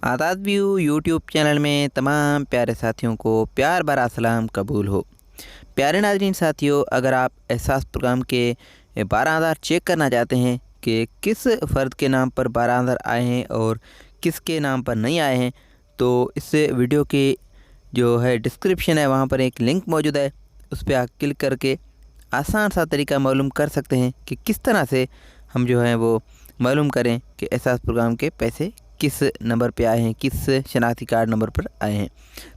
आदाब view YouTube channel में तमाम प्यारे साथियों को प्यार भरा सलाम कबूल हो। प्यारे नाज़रीन साथियों, अगर आप एहसास प्रोग्राम के 12,000 चेक करना चाहते हैं कि किस फ़र्द के नाम पर 12,000 आए हैं और किसके नाम पर नहीं आए हैं, तो इस वीडियो की जो है डिस्क्रिप्शन है वहाँ पर एक लिंक मौजूद है। उस पर आप क्लिक करके आसान सा तरीका मालूम कर सकते हैं कि किस तरह से हम जो है वो मालूम करें कि एहसास प्रोग्राम के पैसे किस नंबर पे आए हैं, किस शनाख्ती कार्ड नंबर पर आए हैं।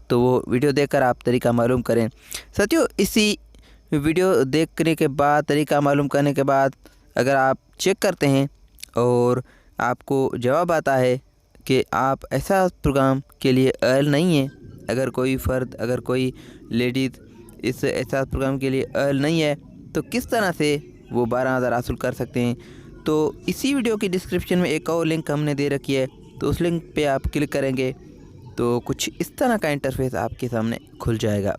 तो वो वीडियो देखकर आप तरीका मालूम करें। साथियों, इसी वीडियो देखने के बाद, तरीका मालूम करने के बाद अगर आप चेक करते हैं और आपको जवाब आता है कि आप एहसास प्रोग्राम के लिए अहल नहीं हैं, अगर कोई फ़र्द, अगर कोई लेडीज़ इस एहसास प्रोग्राम के लिए अहल नहीं है, तो किस तरह से वो 12,000 हासिल कर सकते हैं। तो इसी वीडियो की डिस्क्रिप्शन में एक और लिंक हमने दे रखी है, तो उस लिंक पे आप क्लिक करेंगे तो कुछ इस तरह का इंटरफेस आपके सामने खुल जाएगा।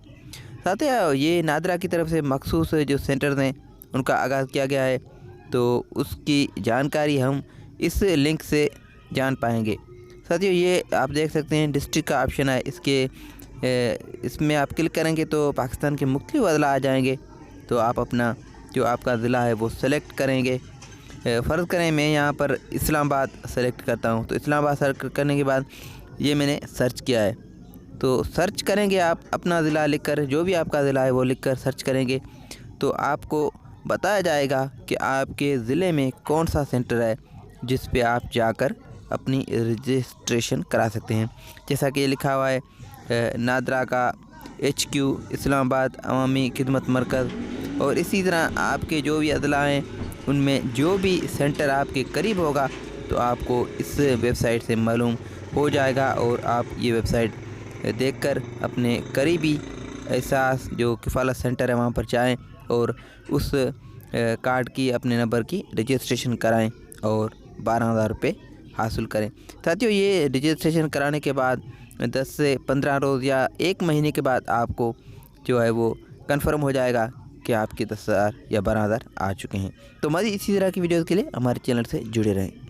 साथियों, ये नादरा की तरफ से मखसूस जो सेंटर्स हैं उनका आगाज़ किया गया है, तो उसकी जानकारी हम इस लिंक से जान पाएंगे। साथियों, ये आप देख सकते हैं डिस्ट्रिक्ट का ऑप्शन है, इसमें आप क्लिक करेंगे तो पाकिस्तान के मुख्तलिफ अज़ला आ जाएंगे। तो आप अपना जो आपका ज़िला है वो सेलेक्ट करेंगे। फ़र्ज़ करें मैं यहाँ पर इस्लामाबाद सेलेक्ट करता हूँ, तो इस्लामाबाद सेलेक्ट करने के बाद ये मैंने सर्च किया है। तो सर्च करेंगे आप अपना ज़िला लिखकर, जो भी आपका ज़िला है वो लिखकर सर्च करेंगे तो आपको बताया जाएगा कि आपके ज़िले में कौन सा सेंटर है जिस पे आप जाकर अपनी रजिस्ट्रेशन करा सकते हैं। जैसा कि लिखा हुआ है नादरा का HQ इस्लामाबाद अवामी खिदमत मरकज़, और इसी तरह आपके जो भी अज़ला हैं उनमें जो भी सेंटर आपके करीब होगा तो आपको इस वेबसाइट से मालूम हो जाएगा और आप ये वेबसाइट देखकर अपने करीबी एहसास जो किफ़ालत सेंटर है वहाँ पर जाएं और उस कार्ड की, अपने नंबर की रजिस्ट्रेशन कराएं और 12,000 रुपये हासिल करें। साथियों, ये रजिस्ट्रेशन कराने के बाद 10 से 15 रोज़ या 1 महीने के बाद आपको जो है वो कंफर्म हो जाएगा कि आपके 10,000 या 12,000 आ चुके हैं। तो मज़ीद इसी तरह की वीडियोज़ के लिए हमारे चैनल से जुड़े रहें।